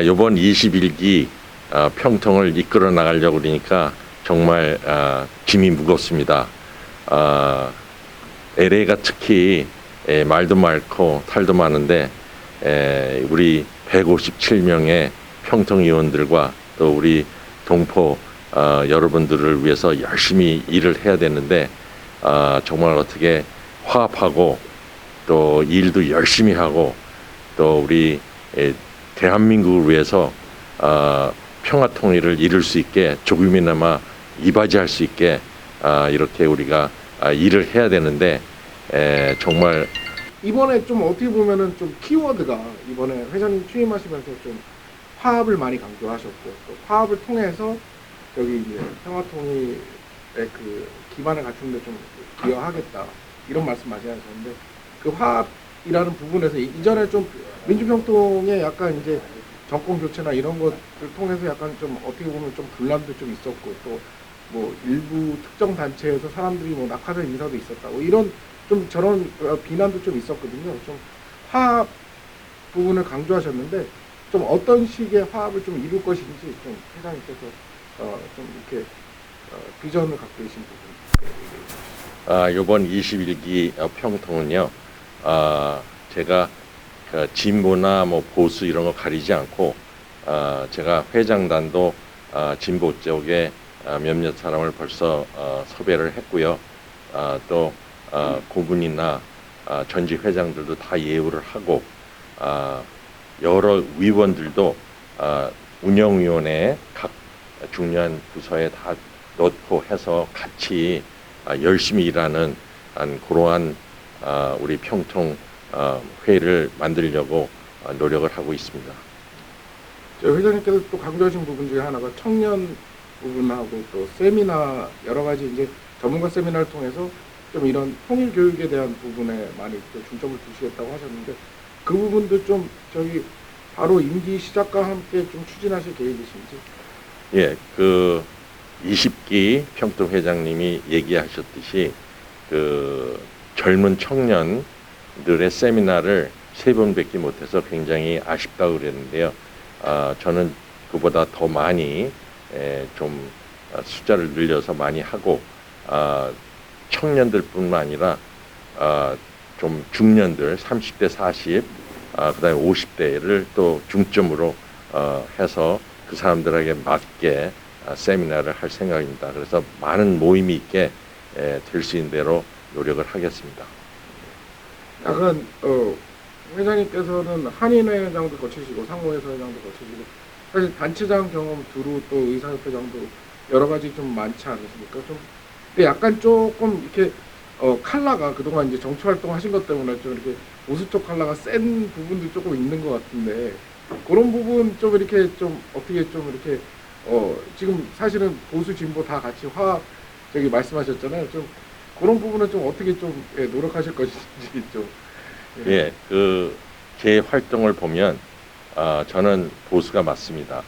이번 21기 평통을 이끌어 나가려고 그러니까 정말 짐이 무겁습니다. LA가 특히 말도 많고 탈도 많은데 우리 157명의 평통위원들과 또 우리 동포 여러분들을 위해서 열심히 일을 해야 되는데 정말 어떻게 화합하고 또 일도 열심히 하고 또 우리 대한민국을 위해서 평화 통일을 이룰 수 있게 조금이나마 이바지할 수 있게 이렇게 우리가 일을 해야 되는데 정말 이번에 좀 어떻게 보면은 좀 키워드가 이번에 회장님 취임하시면서 좀 화합을 많이 강조하셨고 또 화합을 통해서 여기 이제 평화통일의 그 기반을 갖추는 데 좀 기여하겠다 이런 말씀 많이 하셨는데 그 화합이라는 부분에서 이전에 좀 민주평통에 약간 이제 정권 교체나 이런 것을 통해서 약간 좀 어떻게 보면 좀 분란도 좀 있었고 또 뭐 일부 특정 단체에서 사람들이 뭐 낙하산 인사도 있었다고 이런 좀 저런 비난도 좀 있었거든요. 좀 화합 부분을 강조하셨는데 좀 어떤 식의 화합을 좀 이룰 것인지 좀 회장님께서 좀 이렇게 비전을 갖고 계신 부분. 이번 21기 평통은요, 제가 진보나 뭐 보수 이런 거 가리지 않고 제가 회장단도 진보 쪽에 몇몇 사람을 벌써 섭외를 했고요. 또 고문이나 전직 회장들도 다 예우를 하고 여러 위원들도 운영위원회 각 중요한 부서에 다 넣고 해서 같이 열심히 일하는 그러한 우리 평통 회의를 만들려고 노력을 하고 있습니다. 회장님께서 또 강조하신 부분 중에 하나가 청년 부분하고 또 세미나 여러 가지 이제 전문가 세미나를 통해서 좀 이런 통일 교육에 대한 부분에 많이 또 중점을 두시겠다고 하셨는데 그 부분도 좀 저희 바로 임기 시작과 함께 좀 추진하실 계획이신지? 예, 그 20기 평통 회장님이 얘기하셨듯이 그 젊은 청년들의 세미나를 3번밖에 못해서 굉장히 아쉽다고 그랬는데요. 저는 그보다 더 많이 좀 숫자를 늘려서 많이 하고 청년들뿐만 아니라 좀 중년들 30대 40 그다음에 50대를 또 중점으로 해서 그 사람들에게 맞게 세미나를 할 생각입니다. 그래서 많은 모임이 있게 될 수 있는 대로 노력을 하겠습니다. 약간 회장님께서는 한인회장도 거치시고 상호회사 회장도 거치시고 사실 단체장 경험 두루 또 의사협회장도 여러 가지 좀 많지 않으십니까? 좀 근데 약간 조금 이렇게 컬러가 그동안 이제 정치 활동 하신 것 때문에 좀 이렇게 보수 쪽 컬러가 센 부분도 조금 있는 것 같은데 그런 부분 좀 이렇게 좀 어떻게 좀 이렇게 지금 사실은 보수 진보 다 같이 저기 말씀하셨잖아요. 좀 그런 부분은 좀 어떻게 좀 노력하실 것인지 좀. 예, 제 활동을 보면 저는 보수가 맞습니다.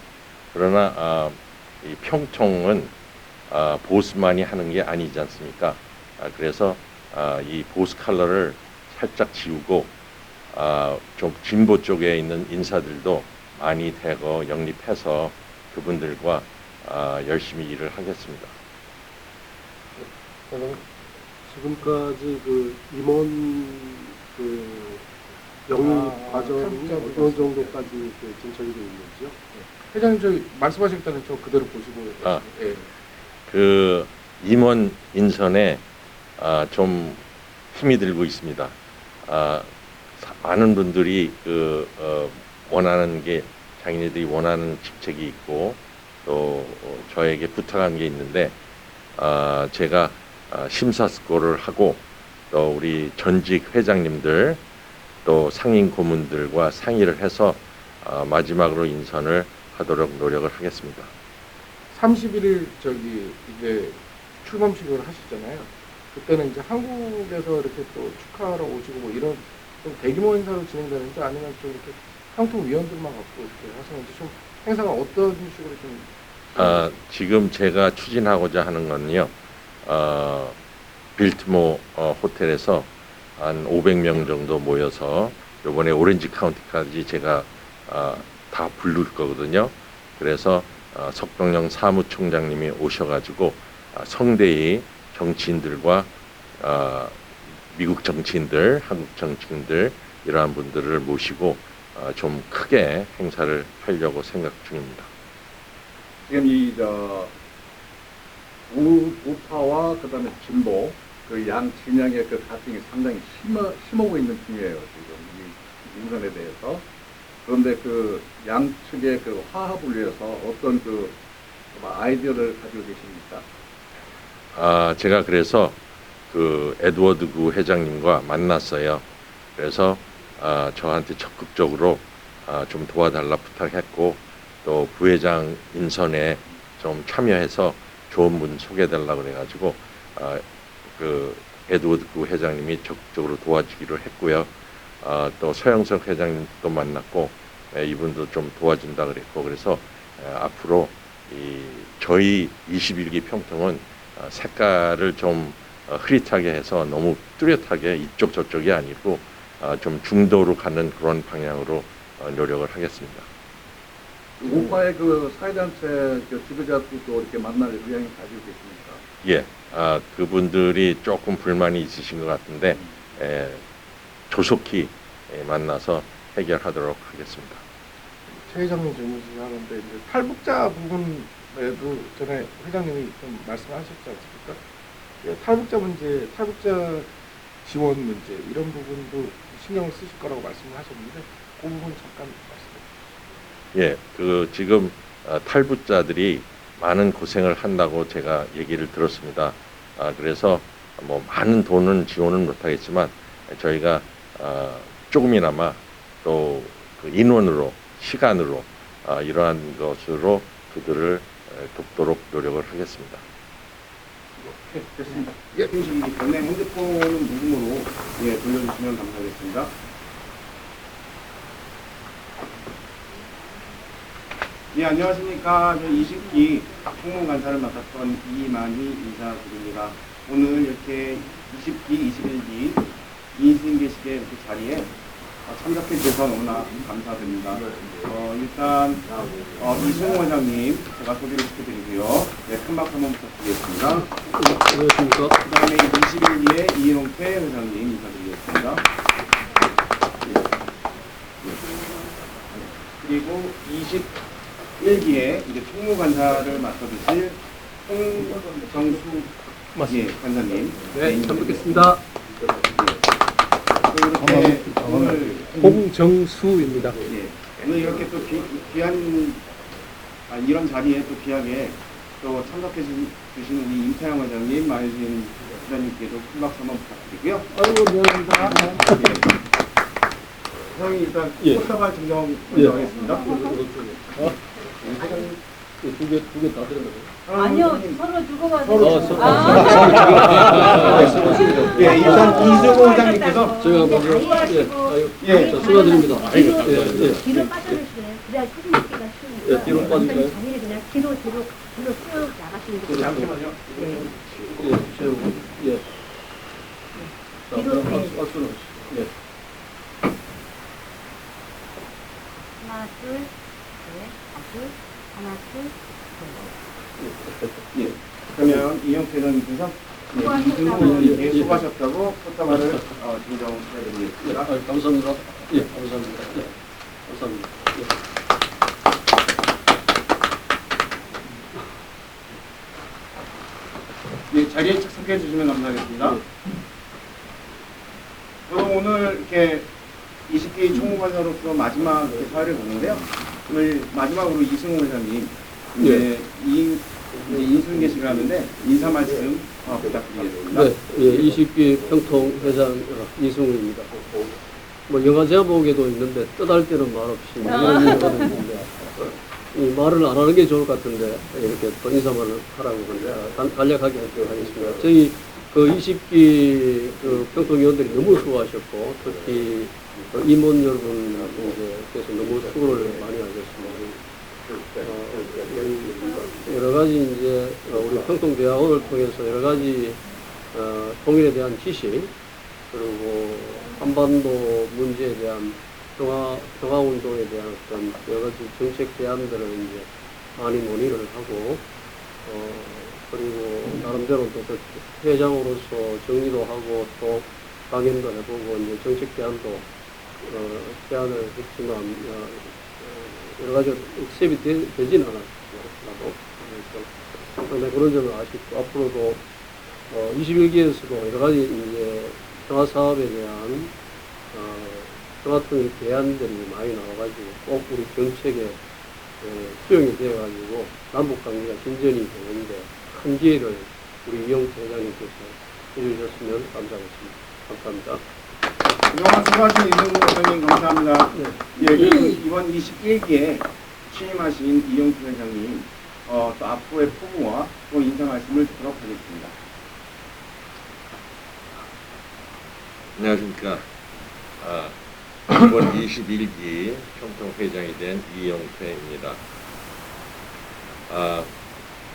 그러나 이 평통은 보수만이 하는 게 아니지 않습니까? 그래서 이 보수 컬러를 살짝 지우고 좀 진보 쪽에 있는 인사들도 많이 대거 영입해서 그분들과 열심히 일을 하겠습니다. 지금까지 그 임원 그 영입 과정이 어느 정도까지 진척이 되어 있는지요? 회장님 저기 말씀하실 때는 저 그대로 보시고. 예. 그 임원 인선에 좀 힘이 들고 있습니다. 많은 분들이 원하는 게 자기네들이 원하는 직책이 있고 또 저에게 부탁한 게 있는데 제가 심사숙고를 하고 또 우리 전직 회장님들 또 상임 고문들과 상의를 해서 마지막으로 인선을 하도록 노력을 하겠습니다. 31일 저기 이제 출범식을 하시잖아요. 그때는 이제 한국에서 이렇게 또 축하하러 오시고 뭐 이런 좀 대규모 행사로 진행되는지 아니면 좀 이렇게 평통 위원들만 갖고 이렇게 하시는지 좀 행사가 어떤 식으로 좀 지금 제가 추진하고자 하는 건요. 빌트모 호텔에서 한 500명 정도 모여서 이번에 오렌지 카운티까지 제가 다 부를 거거든요. 그래서 석동영 사무총장님이 오셔가지고 성대히 정치인들과 미국 정치인들, 한국 정치인들 이러한 분들을 모시고 좀 크게 행사를 하려고 생각 중입니다. 지금 우파와 그다음에 진보 그 양 진영의 그 갈등이 상당히 심하고 있는 중이에요. 지금 이 인선에 대해서. 그런데 그 양측의 그 화합을 위해서 어떤 그 아이디어를 가지고 계십니까? 제가 그래서 그 에드워드 구 회장님과 만났어요. 그래서 저한테 적극적으로 좀 도와달라 부탁했고 또 부회장 인선에 좀 참여해서 좋은 분 소개해달라 그래가지고 그 에드워드 구 회장님이 적극적으로 도와주기로 했고요. 또 서영석 회장님도 만났고 이분도 좀 도와준다 그랬고 그래서 앞으로 저희 21기 평통은 색깔을 좀 흐릿하게 해서 너무 뚜렷하게 이쪽 저쪽이 아니고 좀 중도로 가는 그런 방향으로 노력을 하겠습니다. 우파의 그 사회단체 그 지도자들도 이렇게 만날 의향이 가지고 계십니까? 예, 그분들이 조금 불만이 있으신 것 같은데 조속히 만나서 해결하도록 하겠습니다. 최 회장님 질문을 하는데 이제 탈북자 부분에도 전에 회장님이 좀 말씀하셨지 않습니까? 예, 탈북자 문제, 탈북자 지원 문제 이런 부분도 신경을 쓰실 거라고 말씀을 하셨는데 그 부분 잠깐 말씀해 주세요. 예, 그 지금 탈북자들이 많은 고생을 한다고 제가 얘기를 들었습니다. 그래서 뭐 많은 돈은 지원은 못하겠지만 저희가 조금이나마 또 그 인원으로 시간으로 이러한 것으로 그들을 돕도록 노력을 하겠습니다. 네, 됐습니다. 예, 중식이기 때문에 핸드폰은 무음으로 돌려주시면 감사하겠습니다. 예, 안녕하십니까. 저 20기 총무관사를 맡았던 이만희 인사드립니다. 오늘 이렇게 20기, 21기 인수인 계시게 이렇게 자리에 참석해 주셔서 너무나 감사드립니다. 일단 이승호 회장님 제가 소개를 시켜드리고요. 네, 큰 박수 한번 부탁드리겠습니다. 안녕하십니까. 그 다음에 21기의 이용태 회장님 인사드리겠습니다. 그리고 21기에 이제 총무관사를 맡아주실 홍정수 관사님. 네, 잘 뵙겠습니다. 이렇게 오늘 홍정수입니다. 오늘 이렇게 또 귀한 이런 자리에 또 귀하게 또 참석해 주신 우리 임태영 회장님, 마유진 회장님께도 큰 박수 한번 부탁드리고요. 아이고, 미안합니다. 회장님 일단 예. 꽃다발 증정 먼저 하겠습니다. 두개 다 드렸나요? 아니요, 서로 주고받은 예, 일단 이승호 회장님께서 제가 먼저 자, 수고드립니다. 뒤로 빠져주시네요. 그래야 사진찍기가 쉬우니까. 예, 뒤로 빠질까요? 자리를 그냥 뒤로 쭉 나가시는 게 잠시만요. 세우고, 자, 뒤로 박수는, 하나, 둘, 셋, 다섯, 하나, 둘, 예. 그러면 이영태 회장님께서 수고하셨다고. 이승호 회장님께 수고하셨다고 꽃다발을 증정해드리겠습니다. 감사합니다. 감사합니다. 감사합니다. 예, 자리에 착석해 주시면 감사하겠습니다. 저도 오늘 이렇게 20기 총무관사로서 마지막 사회를 보는데요. 오늘 마지막으로 이승호 회장님 이제 인수인 계시를 하는데 인사 말씀 부탁드리겠습니다. 네, 20기 평통 회장 이승우입니다. 뭐 영화 제목에도 있는데 뜻할 때는 말 없이 이런 얘기가 있는데 이 말을 안 하는 게 좋을 것 같은데 이렇게 또 인사말을 하라고 하는데 간략하게 하도록 하겠습니다. 저희 그 20기 그 평통위원들이 너무 수고하셨고 특히 임원 여러분께서 너무 수고를 많이 하셨습니다. 여러 가지 이제 우리 평통대학원을 통해서 여러 가지 통일에 대한 지식 그리고 한반도 문제에 대한 평화 운동에 대한 어떤 여러 가지 정책 대안들을 이제 많이 논의를 하고, 그리고 나름대로 또 그 회장으로서 정리도 하고 또 강연도 해보고 이제 정책 대안도 제안을 했지만 여러 가지 액셉이 되지는 않았죠. 나도. 그래서 그런 점은 아쉽고 앞으로도 21기에서도 여러 가지 이제 평화 사업에 대한 평화통일 대안들이 많이 나와가지고 꼭 우리 정책에 수용이 되어가지고 남북 관계가 진전이 되는데 큰 기회를 우리 이용태 회장님께서 해주셨으면 감사하겠습니다. 감사합니다. 그동안 수고하신 이승우 회장님 감사합니다. 네. 예, 그리고 이번 21기에 취임하신 이용태 회장님 또 앞으로의 포부와 또 인사 말씀을 듣도록 하겠습니다. 안녕하십니까. 이번 21기 평통회장이 된 이용태입니다.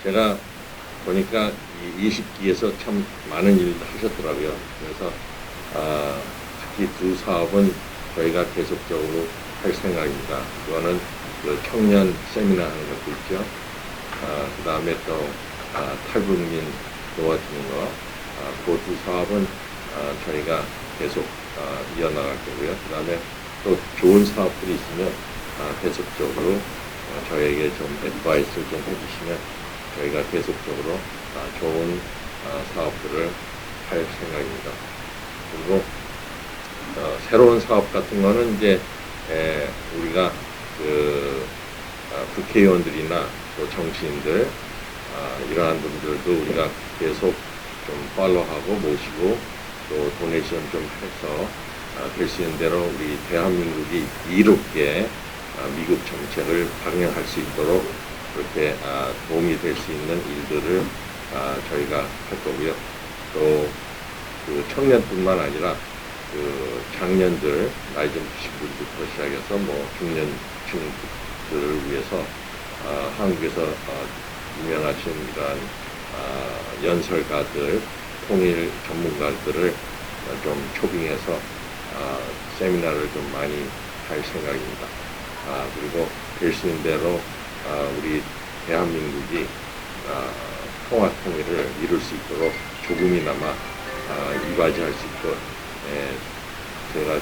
제가 보니까 이 20기에서 참 많은 일을 하셨더라고요. 그래서 특히 두 사업은 저희가 계속적으로 할 생각입니다. 그거는 그 청년 세미나 하는 것도 있죠. 그 다음에 또 탈북민 도와주는 거, 그 두 사업은 저희가 계속 이어나갈 거고요. 그 다음에 또 좋은 사업들이 있으면 계속적으로 저에게 좀 애드바이스를 좀 해주시면 저희가 계속적으로 좋은 사업들을 할 생각입니다. 그리고 새로운 사업 같은 거는 이제 우리가 그 국회의원들이나 또 정치인들 이러한 분들도 우리가 계속 좀 팔로우하고 모시고 또 도네이션 좀 해서 될 수 있는 대로 우리 대한민국이 이롭게 미국 정책을 방영할 수 있도록 그렇게 도움이 될 수 있는 일들을 저희가 할 거고요. 또 그 청년뿐만 아니라 그 장년들 나이 좀 드신 분부터 시작해서 뭐 중년층들을 위해서 한국에서 유명하신 이러한 연설가들, 통일 전문가들을 좀 초빙해서 세미나를 좀 많이 할 생각입니다. 그리고 될 수 있는 대로 우리 대한민국이 통화 통일을 이룰 수 있도록 조금이나마 이바지할 수 있도록 제가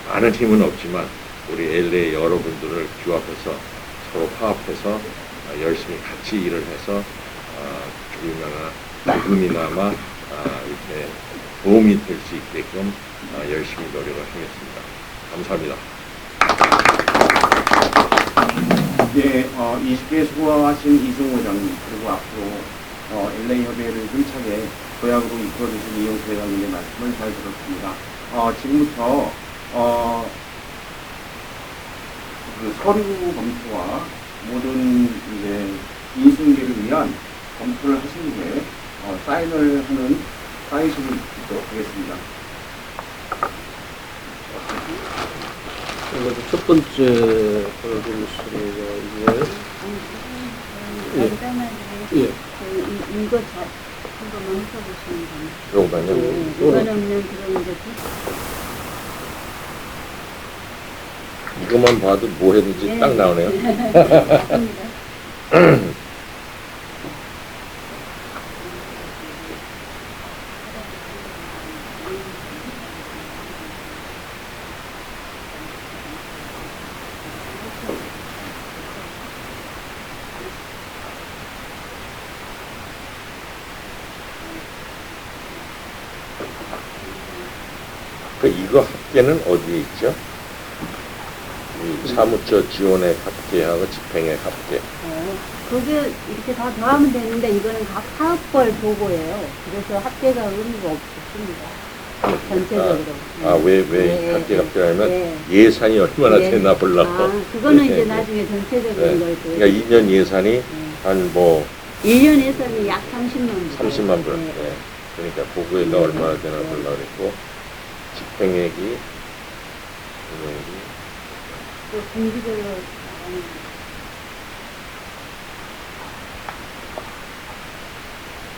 많은 힘은 없지만 우리 LA 여러분들을 규합해서 서로 파업해서 열심히 같이 일을 해서 조금이나마 이렇게 도움이 될 수 있게끔 열심히 노력을 하겠습니다. 감사합니다. 예, 20기에 수고하신 이승우 회장님 그리고 앞으로 LA 협의회를 힘차게 도약으로 이끌어주신 이용태 회장님의 말씀을 잘 들었습니다. 지금부터 그 서류 검토와 모든 이제 인수인계를 위한 검토를 하신 후에 사인을 하는 사인식을 듣도록 하겠습니다. 먼저 첫 번째 보여드리겠습니다. 이게 예. 이거 한번 써보시면 됩니다. 요거만요. 이거는 그냥 그런 이제 이것만 봐도 뭐 해든지 딱 나오네요. 맞습니다. 이거 합계는 어디에 있죠? 이 사무처 지원액 합계하고 집행액 합계. 그게 이렇게 다 더하면 되는데 이거는 각 사업별 보고예요. 그래서 합계가 의미가 없습니다. 전체적으로. 왜 네, 합계가 네, 필요하면 네. 예산이 얼마나 네. 되나 보려고. 그거는 네, 이제 네. 나중에 전체적인 네. 걸 그러니까 2년 예산이 한 뭐 1년에서는 약 30만 불. 30만 불. 네. 네. 그러니까 보고액가 얼마나 되나 보려고 그랬고 집행액이 또 분기별로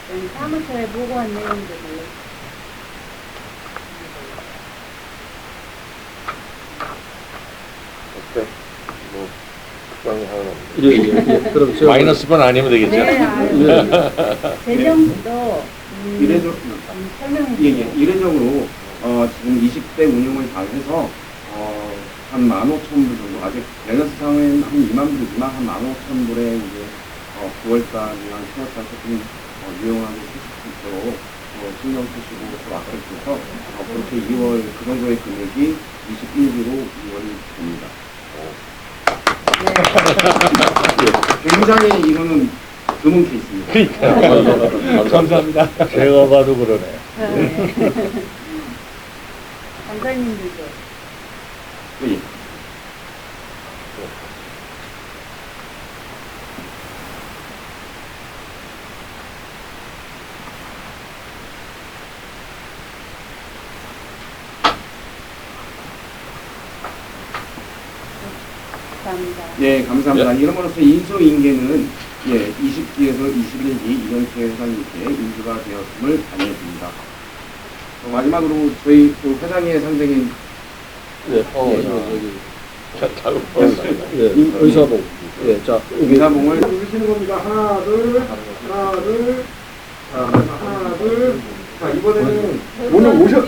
나가는 사무처에 보고한 내용들을 추가는 하나 없네요. 예, 예, 예. 그럼 제가 마이너스만 아니면 되겠죠? 네, 예. 재정부도 이래적, 설명해 예, 주세요. 예, 이례적으로 지금 20대 운용을 다 해서 한 15,000불 정도, 아직 밸런스 상은 한 2만 불이지만 한 15,000불에 이제 9월달이나 10월달 조금 유용하게 쓰실 수 있도록 신경 쓰시고 또 아껴주셔서 그렇게 2월 그 정도의 금액이 21기로 2월이 됩니다. 굉장히 이거는 드문 케이스입니다. 감사합니다. 제가 봐도 그러네요. 네. 강사님들도 예. 감사합니다. 예, 감사합니다. 이름으로써 인수인계는 20기에서 21기 이정태 회장님께 인수가 되었음을 알려드립니다. 마지막으로 저희 또 회장의 상정인 네, 예, 이- 의사봉. 예, 자, 여기 인사봉을 누르시는 겁니다. 하나, 둘, 하나, 둘, 하나, 둘. 자, 이번에는 오늘 오셨,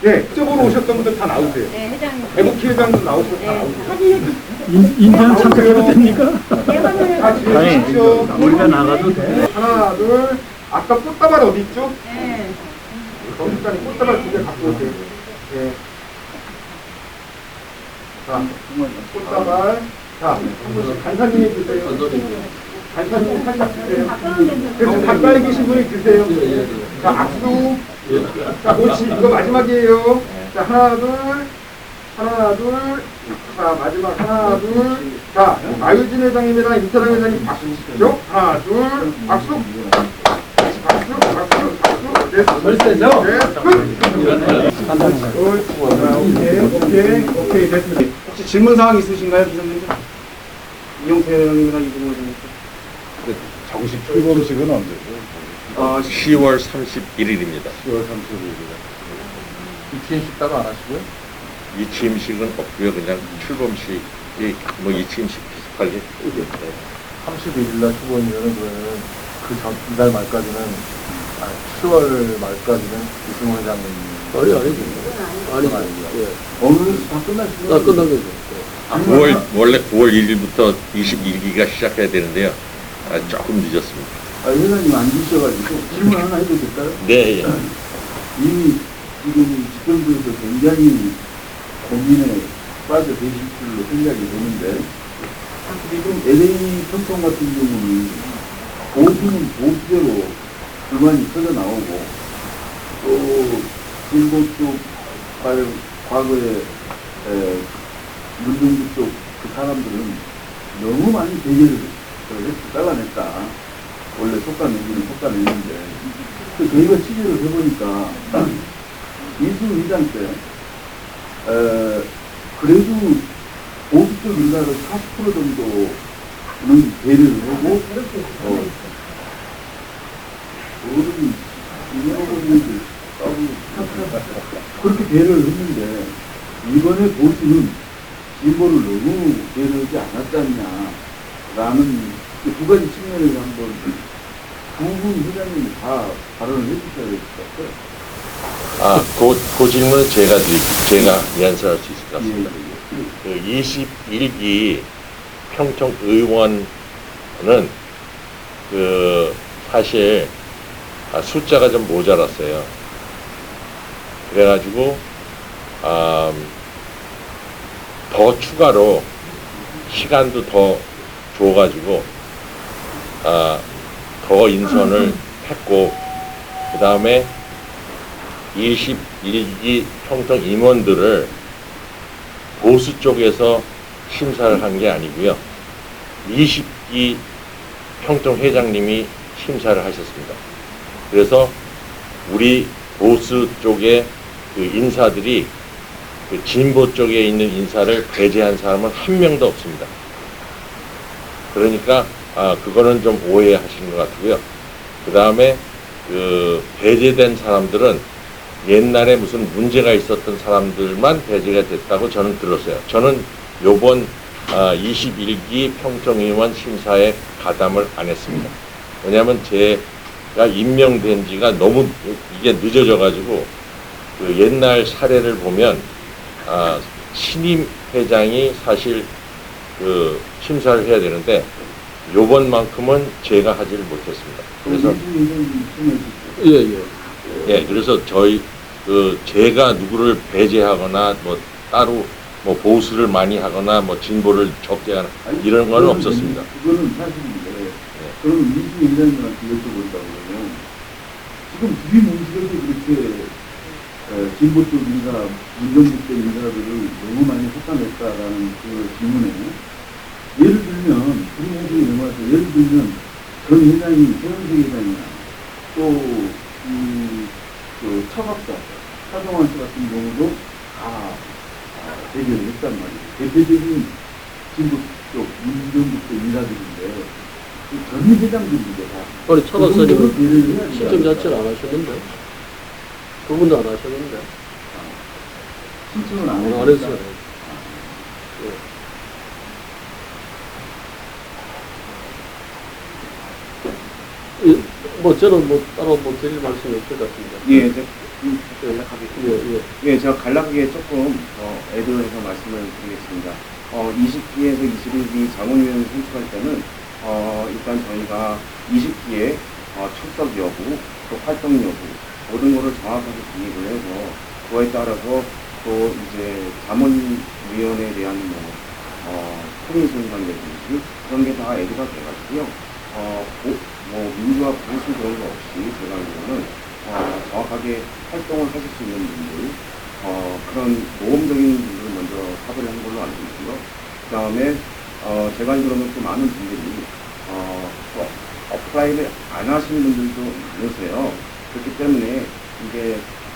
네, 이쪽으로 오셨던 분들 다 나오세요. 네, 회장님. 대북 회장도 나오시고 다 네, 나오세요. 사진을 인상 참석해도 됩니까? 네, 화면을 다 지내주십시오. 우리가 나가도 돼? 하나, 둘. 아까 꽃다발 어디 있죠? 네. 검색장에 꽃다발 2개 갖고 오세요. 네. 자, 꽃다발. 자, 한 분씩 간사님이 드세요. 간사님이 살짝 드세요. 가까운 데서 그래서 가까이 계신 분이 드세요. 자, 악수. 자, 모치, 이거 마지막이에요. 자, 하나, 둘. 하나, 둘. 자, 마지막 하나, 둘. 자, 마유진 회장님이랑 임태랑 회장님 박수 치시죠. 하나, 둘. 박수. 박수, 박수, 박수. 네, 벌써죠? 네, 끝. 오케이, 됐습니다. 혹시 질문 사항 있으신가요, 기자님? 이용태 회장님이랑 이승호 회장님. 정식 출범식은 언제죠? 10월 31일입니다. 10월 30일이라. 이팀식 따로 안 하시고요? 이 취임식은 없고요. 그냥 출범식이 뭐 이 취임식 비슷하게. 31일 날 출범이면은 그러면 이달 말까지는 10월 말까지는 이승호 회장님 아니죠. 예. 오늘 다 끝나시고 다 끝난 거죠. 원래 9월 1일부터 21기가 시작해야 되는데요. 조금 늦었습니다. 회장님 앉으셔가지고 질문 하나 해도 될까요? 네, 예. 이미 지금 집정부에서 굉장히 고민에 빠져 계실 걸로 생각이 되는데 지금 LA 평통 같은 경우는 보수는 보수대로 불만이 터져 나오고 또 진보 쪽 과거에 문정부 쪽 그 사람들은 너무 많이 대결을 잘라냈다. 원래 속가내기는 속가내는데 저희가 취재를 해보니까 이승우 회장 때 그래도 보수 쪽 인사를 40% 정도는 배려를 하고 모든 인사분들이 그렇게 배려를 했는데 이번에 보수는 진보를 너무 배려하지 않았지 않냐라는 두 가지 측면에서 한번 두 분 회장님이 다 발언을 해주셔야 될 것 같아요. 그 질문은 제가 연설할 수 있을 것 같습니다. 예, 예, 예. 그 21기 평촌 의원은 사실 숫자가 좀 모자랐어요. 그래가지고 더 추가로 시간도 더 줘가지고 더 인선을 했고 그 다음에 21기 평통 임원들을 보수 쪽에서 심사를 한 게 아니고요. 20기 평통 회장님이 심사를 하셨습니다. 그래서 우리 보수 쪽의 그 인사들이 그 진보 쪽에 있는 인사를 배제한 사람은 한 명도 없습니다. 그러니까 그거는 좀 오해하시는 것 같고요. 그 다음에 그 배제된 사람들은 옛날에 무슨 문제가 있었던 사람들만 배제가 됐다고 저는 들었어요. 저는 요번 21기 평통의원 심사에 가담을 안 했습니다. 왜냐하면 제가 임명된 지가 너무 이게 늦어져가지고 그 옛날 사례를 보면 신임 회장이 사실 그 심사를 해야 되는데 요번만큼은 제가 하지를 못했습니다. 그래서 예. 예, 그래서 제가 누구를 배제하거나 뭐 따로 뭐 보수를 많이 하거나 뭐 진보를 적게 하나 이런 건 없었습니다. 그거는 사실인데, 그럼 이수희 회장님한테 여쭤본다고 그러면, 지금 두리뭉실하게 그렇게 진보 쪽 인사, 문정부 쪽 인사들을 너무 많이 섭섭했다라는 그 질문에, 예를 들면, 우리 회장이 넘어가서 예를 들면, 전 회장이, 최영석 회장이나, 또, 그 차박사, 차정환 씨 같은 경우도 다 대결을 했단 말이에요. 대표적인 진보 쪽, 문정부 쪽 인사들인데, 전 회장들인데 다. 아니, 차 박사님은 그 신청 자체를 안 하셨는데? 그분도 안 하셨는데? 신청을 안 안 했어요. 했어요. 예, 뭐 저는 뭐 따로 뭐 드릴 말씀이 없을 것 같습니다. 예, 이제 간략하게. 예. 제가 간략하게 조금 애드해서 말씀을 드리겠습니다. 20기에서 21기 자문위원 선출할 때는 일단 저희가 20기에 출석 여부, 또 활동 여부 모든 것을 정확하게 기입을 해서 그거에 따라서 또 이제 자문위원에 대한 통일선상이라든지 그런 게 다 애드가 돼가지고요. 민주화 보수 그런 거 없이 제가 알기로는 정확하게 활동을 하실 수 있는 분들, 그런 모험적인 분들을 먼저 섭외를 한 걸로 알고 있고요. 그 다음에 제가 알기로는 또 많은 분들이 또 어플라이를 안 하시는 분들도 많으세요. 그렇기 때문에 이게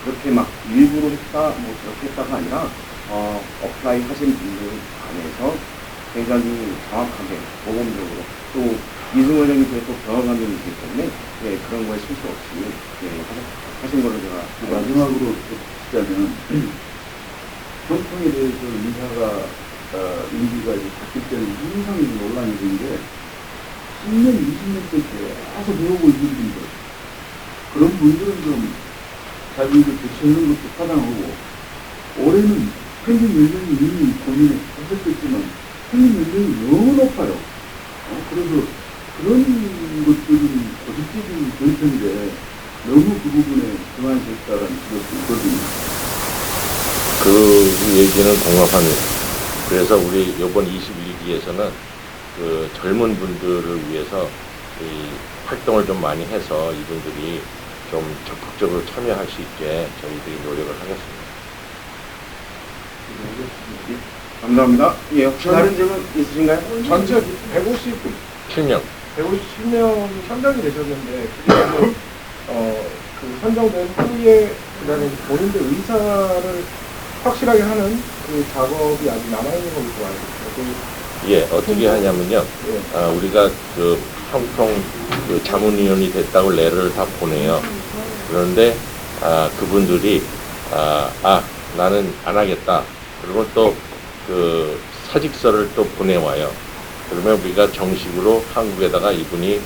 그렇게 막 일부러 했다, 뭐 그렇게 했다가 아니라 어플라이 하신 분들 안에서 굉장히 정확하게 모범적으로 또 이승호 회장이 또 경험감이 있기 때문에 그런 거에 실수 없이 하신 걸로 제가 마지막으로 듣자면 정통에 대해서 인사가 임기가 이제 바뀔 때는 항상 논란이 되는 게 10년, 20년째 계속 배우고 있는 분들, 그런 분들은 좀 자기를 교체하는 것도 타당하고, 올해는 평균 연령이 이미 고민에 하셨겠지만 평균 연령이 너무 높아요. 그래서 그런 것들은 고집적인 결정인데 너무 그 부분에 그만했다라는 것도 있거든요. 그 얘기는 공감합니다. 그래서 우리 이번 21기에서는 그 젊은 분들을 위해서 이 활동을 좀 많이 해서 이분들이 좀 적극적으로 참여할 수 있게 저희들이 노력을 하겠습니다. 감사합니다. 예, 혹시 다른 질문 있으신가요? 전체 7명. 150명 선정이 되셨는데 그게 그 선정된 후에 그다음에 본인들 의사를 확실하게 하는 그 작업이 아직 남아있는 걸로 알고 예, 어떻게 하냐면요. 우리가 그 평통 그 자문위원이 됐다고 레터를 다 보내요. 그런데 그분들이 나는 안 하겠다. 그리고 또 그 사직서를 또 보내와요. 그러면 우리가 정식으로 한국에다가 이분이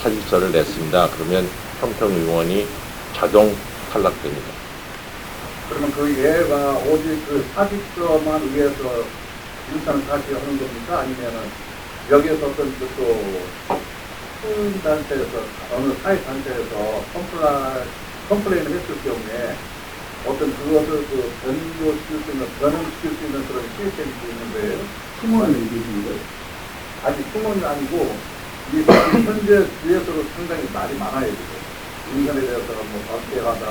사직서를 냈습니다. 그러면 평통의원이 자동 탈락됩니다. 그러면 그 얘가 오직 그 사직서만 위해서 인사를 다시 하는 겁니까? 아니면은 여기에서 어떤 큰 단체에서 어느 사회단체에서 컴플레인을 했을 경우에 어떤 그것을 변조시킬 수 있는, 변형시킬 수 있는 그런 시스템이 있는 거예요. 팀원을 얘기해주는 거예요. 아직 충원은 아니고, 현재 뒤에서도 상당히 말이 많아요, 지금. 인간에 대해서는 뭐, 박대하다,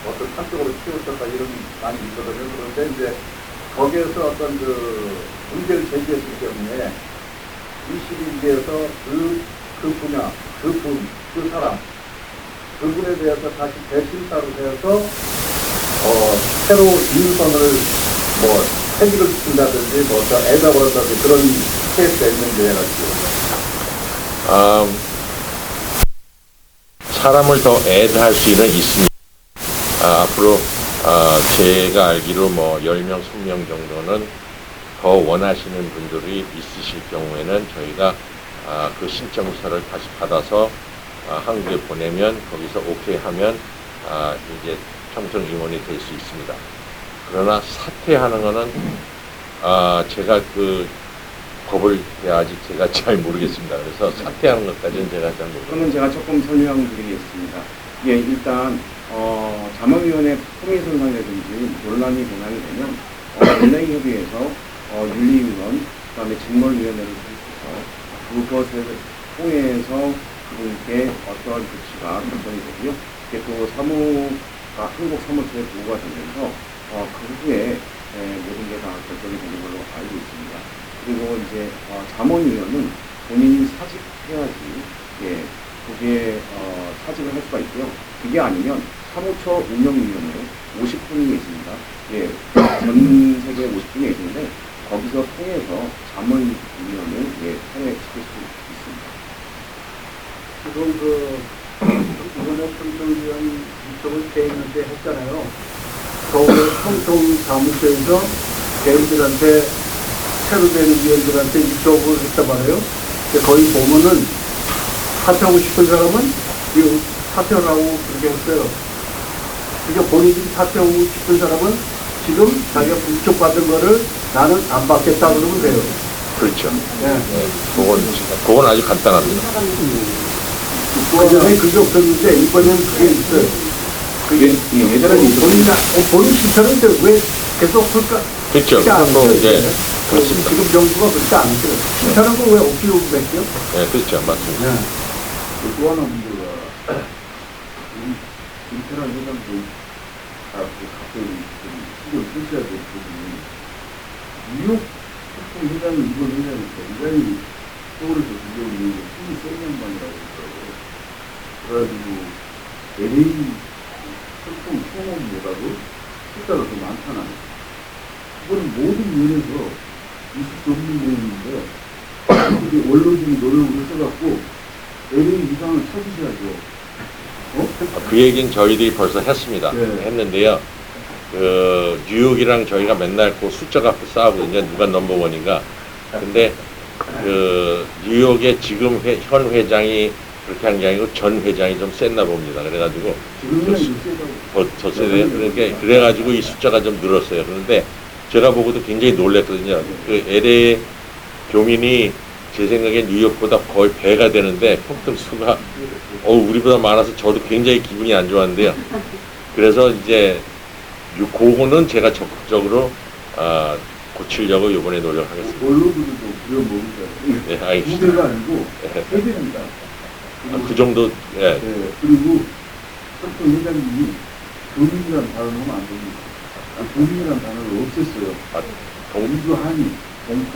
어떤 한쪽으로 치우쳤다, 이런 많이 있거든요. 그런데 이제, 거기에서 어떤 문제를 제기했을 경우에, 21기에서 그 분야, 그 사람, 그분에 대해서 다시 재심사로 해서, 새로 인선을 해직을 시킨다든지, 애답을 한다든지, 그런 케이스가 있는데, 사람을 더 애드할 수는 있습니다. 앞으로 제가 알기로 10명, 20명 정도는 더 원하시는 분들이 있으실 경우에는 저희가 그 신청서를 다시 받아서 한국에 보내면 거기서 오케이 하면 이제 평통 임원이 될 수 있습니다. 그러나 사퇴하는 거는 제가 그 법을 아직 제가 잘 모르겠습니다. 그래서 사퇴하는 것까지는 제가 잘 모르겠습니다. 그러면 제가 조금 설명드리겠습니다. 예, 일단 자문위원회 통일 손상이라든지 논란이 논란이 되면 LA 협의회에서 윤리위원, 그다음에 직무위원회를 통해서 그것을 통해서 그분께 어떠한 조치가 결정이 되고요. 이게 또 한국 사무처에 보고가 되면서 그 후에 모든 게 다 결정이 되는 걸로 알고 있습니다. 그리고 이제 자문위원은 본인이 사직해야지 그게 사직을 할 수가 있고요. 그게 아니면 사무처 운영위원회 50분이 계십니다. 전 세계 50분이 계시는데 거기서 통해서 자문위원을 참여시킬 수 있습니다. 지금 이번에 평통위원 이쪽을 개인한테 했잖아요. 서울의 평통사무소에서 개인들한테 새로 된 위원들한테 이쪽을 했단 말이에요. 거기 보면은 사퇴하고 싶은 사람은 사퇴를 하고 그렇게 했어요. 그러니까 본인들이 사퇴하고 싶은 사람은 지금 자기가 불쪽 받은 거를 나는 안 받겠다 그러면 돼요. 그렇죠. 네. 그건 아주 간단합니다. 그전에 그게 없었는데 이번에는 그게 있어요. 그게 예전에는 있었습니다. 본인 신청은 왜 계속 할까? 그렇죠. 그건 이제 그렇습니다. 지금 정부가 그렇게 안 해요. 신청한 거 왜 없이 오겠죠? 네, 그렇죠. 맞습니다. 또 하나 문제가 우리 인터넷 회장도 가끔 신경 쓰셔야 될 부분이 뉴욕 소통 회장이 이번 회장이 굉장히 서울에서 들려오는 게 힘이 센 양반이라고 그러더라고요. 그래가지고 LA 소통 총업보다도 숫자가 더 많잖아요. 그거는 모든 면에서 있을 수 없는 내용인데 이게 원로진이 노력을 해서갖고 LA 이상을 찾으셔야죠. 그 얘기는 저희들이 벌써 했습니다. 네. 했는데요. 그 뉴욕이랑 저희가 맨날 그 숫자 갖고 싸우거든요. 누가 넘버원인가. 근데 그 뉴욕의 지금 현 회장이 그렇게 한 게 아니고 전 회장이 좀 셌나 봅니다. 그래가지고 더 세대요. 그러니까 그래가지고 이 숫자가 좀 늘었어요. 그런데 제가 보고도 굉장히 놀랐거든요. 그 LA 교민이 제 생각에 뉴욕보다 거의 배가 되는데 평등 수가 우리보다 많아서 저도 굉장히 기분이 안 좋았는데요. 그래서 이제 그거는 제가 적극적으로 고치려고 이번에 노력하겠습니다. 원로들도 부려먹으셔야 네, 알겠습니다. 무대가 아니고 해드립니다. 그 정도. 예. 네, 그리고 소통 회장님이 교민이라는 단어를 하면 안 됩니다. 교민이라는 단어를 없앴어요. 이주 한이, 동포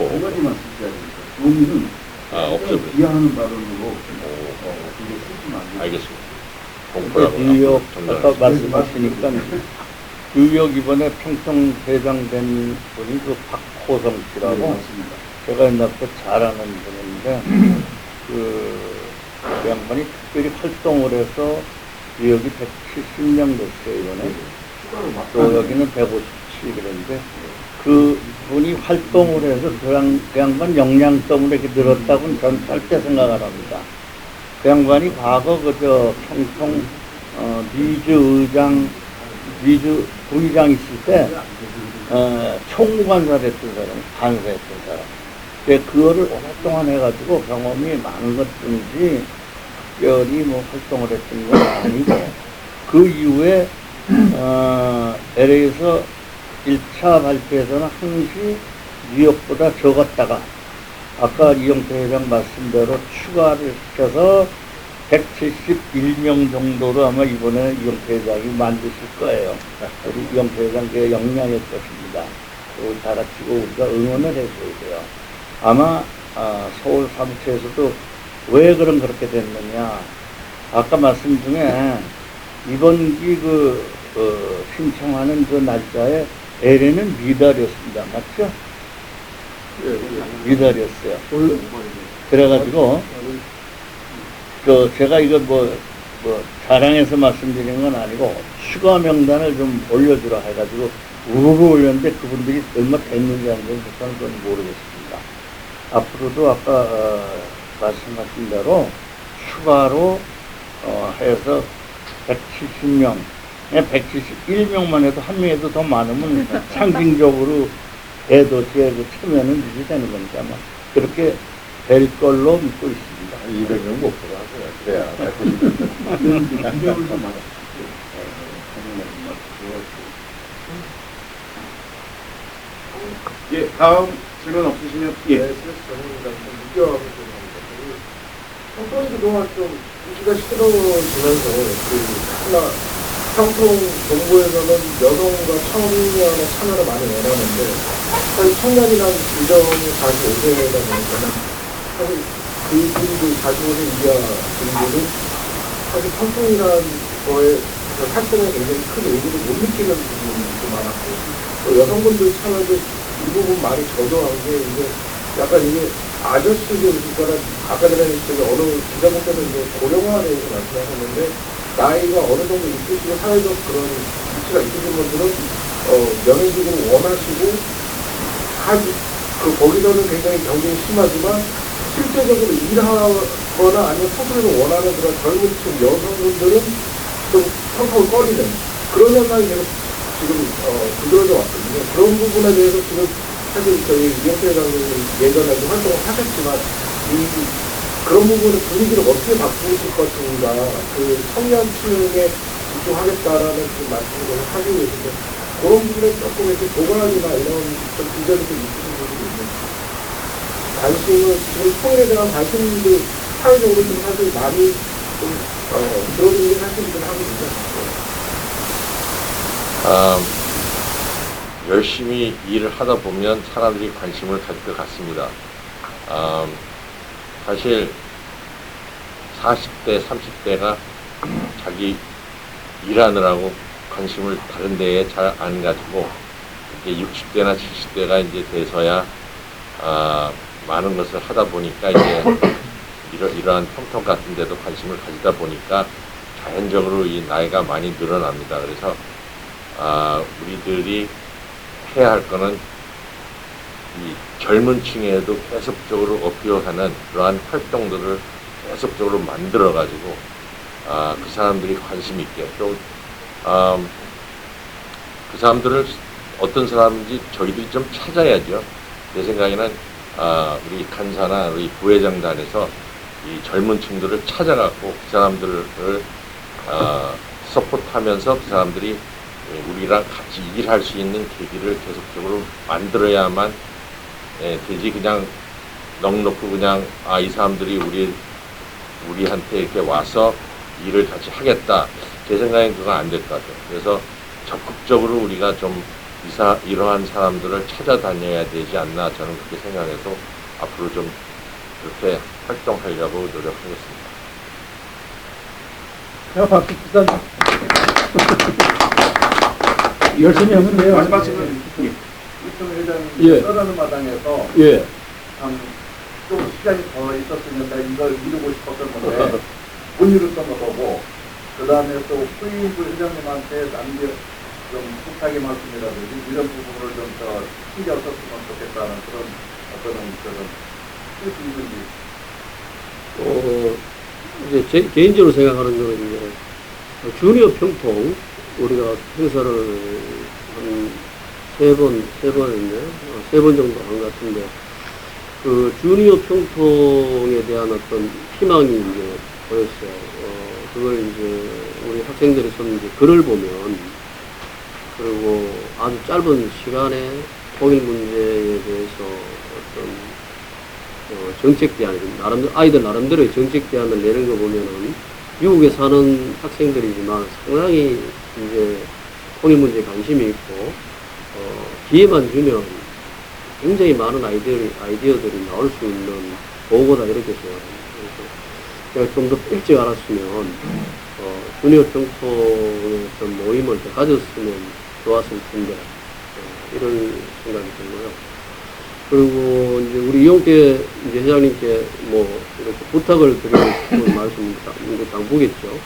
두 가지만 쓰셔야 됩니다. 교민은 없어요. 비하하는 발언으로 그게 쓰시면 안 돼요. 알겠습니다. 동포라고. 뉴욕 정답. 아까 말씀하시니까 뉴욕 이번에 평통회장 된 분이 그 박호성 네, 씨라고 맞습니다. 제가 옛날부터 잘 아는 분인데 그 양반이 특별히 활동을 해서 뉴욕이 170명 됐어요 이번에. 또 여기는 157 그랬는데 그 분이 활동을 해서 그 양반 역량 때문에 이렇게 늘었다고는 전 절대 생각 안 합니다. 그 양반이 과거 그저 평통 미주 부의장 있을 때 총무관사를 했던 사람, 간사했던 사람. 근데 그거를 오랫동안 해가지고 경험이 많은 것뿐이지 특별히 뭐 활동을 했던 건 아니고 그 이후에 LA에서 1차 발표에서는 항시 뉴욕보다 적었다가 아까 이영태 회장 말씀대로 추가를 시켜서 171명 정도로 아마 이번에 이영태 회장이 만드실 거예요. 우리 이영태 회장 그 역량일 것입니다. 다 같이 우리가 응원을 해줘야 돼요. 아마 서울 사무처에서도 왜 그렇게 됐느냐. 아까 말씀 중에 이번 신청하는 그 날짜에 LA는 미달이었습니다. 맞죠? 미달이었어요. 그래가지고 제가 이거 자랑해서 말씀드리는 건 아니고 추가 명단을 좀 올려주라 해가지고 우르르 올렸는데 그분들이 얼마 됐는지 안 됐는지 저는 그건 모르겠습니다. 앞으로도 아까 말씀하신 대로 추가로 해서 170명, 171명만 해도 한 명에도 더 많으면 상징적으로 대도시에 그 참여는 유지되는 거니까 아마 그렇게 될 걸로 믿고 있습니다. 200명 목표로 하세요. 그래야 190명. 기대를 좀 많이 예, 다음 질문 없으시면 예. 저는 무기화하고 좀 평통이 그동안 좀 인기가 시끄러워지면서 하나 평통 정부에서는 여성과 청년의 참여를 많이 원하는데 사실 청년이란 규정이 45세다 보니까 사실 그분들 45세 이하 분들은 사실 평통이란 거에 활동에 굉장히 큰 의미를 못 느끼는 부분이 좀 많았고 또 여성분들 참여도 이 부분 많이 저조한 게 이제 약간 이게 아저씨들 그러니까 아까 전에 어느 기자분께서 이제 고령화에 대해서 말씀하셨는데 나이가 어느 정도 있으시고 사회적 그런 위치가 있으신 분들은 명예직을 원하시고 거기서는 굉장히 경쟁이 심하지만 실제적으로 일하거나 아니면 소속을 원하는 그런 젊은 층 여성분들은 좀 평평을 꺼리는 그런 현상이 계속 지금 두드러져 왔거든요. 그런 부분에 대해서 지금 사실 저희 이영태 회장님 예전에도 활동을 하셨지만 그런 부분의 분위기를 어떻게 바꾸실 것인가 그 청년층에 집중하겠다라는 그 말씀을 하시고 계신데 그런 부분에 조금 이렇게 보관이나 이런 좀 비전이 좀 있으신 분들이 있는데 관심을 지금 통일에 대한 관심도 사회적으로 좀 사실 많이 좀 들어주는 게 사실이긴 하거든요. 열심히 일을 하다 보면 사람들이 관심을 가질 것 같습니다. 사실 40대, 30대가 자기 일하느라고 관심을 다른 데에 잘 안 가지고 이제 60대나 70대가 이제 돼서야 많은 것을 하다 보니까 이제 이러한 평통 같은 데도 관심을 가지다 보니까 자연적으로 이 나이가 많이 늘어납니다. 그래서 우리들이 해야 할 거는 이 젊은 층에도 계속적으로 어필하는 그러한 활동들을 계속적으로 만들어가지고 그 사람들이 관심 있게 또 그 사람들을 어떤 사람인지 저희들이 좀 찾아야죠. 제 생각에는 우리 간사나 우리 부회장단에서 이 젊은 층들을 찾아갖고 그 사람들을 서포트하면서 그 사람들이 우리랑 같이 일할 수 있는 계기를 계속적으로 만들어야만 되지 그냥 넉넉히 그냥 이 사람들이 우리한테 이렇게 와서 일을 같이 하겠다. 제 생각엔 그건 안 될 것 같아요. 그래서 적극적으로 우리가 좀 이러한 사람들을 찾아다녀야 되지 않나 저는 그렇게 생각해서 앞으로 좀 그렇게 활동하려고 노력하겠습니다. 자, 박수 부산. 열심히 하면 돼요. 마지막 질문. 예. 이천 회장님 예. 떠나는 마당에서 예. 좀 시간이 더 있었으면 내가 이걸 이루고 싶었던 건데 못 이뤘던 거 보고 그 다음에 또 후임부 회장님한테 좀 부탁의 말씀이라든지 이런 부분을 좀 더 신경 썼으면 좋겠다는 그런 어떤 뜻이 있는지. 이제 제 개인적으로 생각하는 거는 이제 주니어 평통 우리가 행사를 한 세 번 했네요. 3번 정도 한 것 같은데 그 주니어 평통에 대한 어떤 희망이 이제 보였어요. 그걸 이제 우리 학생들이 썼는 이제 글을 보면 그리고 아주 짧은 시간에 통일 문제에 대해서 어떤 정책 대안, 아이들 나름대로의 정책 대안을 내는 거 보면은 미국에 사는 학생들이지만 상당히 이제 통일 문제에 관심이 있고 기회만 주면 굉장히 많은 아이디어들이 나올 수 있는 보고다 이렇게 생각합니다. 그래서 제가 좀 더 일찍 알았으면 주니어 평통의 어떤 모임을 더 가졌으면 좋았을 텐데 이런 생각이 들고요. 그리고 이제 우리 이용태 이제 회장님께 뭐 이렇게 부탁을 드리고 싶은 말씀이 당부겠죠.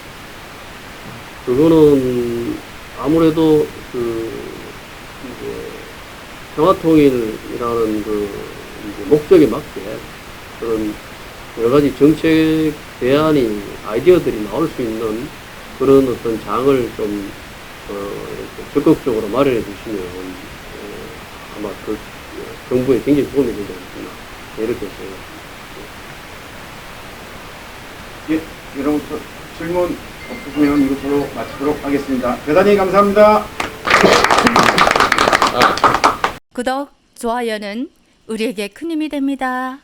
그거는 아무래도 그 이제 평화통일이라는 그 이제 목적에 맞게 그런 여러 가지 정책 대안이 아이디어들이 나올 수 있는 그런 어떤 장을 좀 이렇게 적극적으로 마련해 주시면 아마 그 정부에 굉장히 도움이 되지 않겠나 이렇게 생각합니다. 예, 여러분 질문 없으시면 이것으로 마치도록 하겠습니다. 대단히 감사합니다. 구독, 좋아요는 우리에게 큰 힘이 됩니다.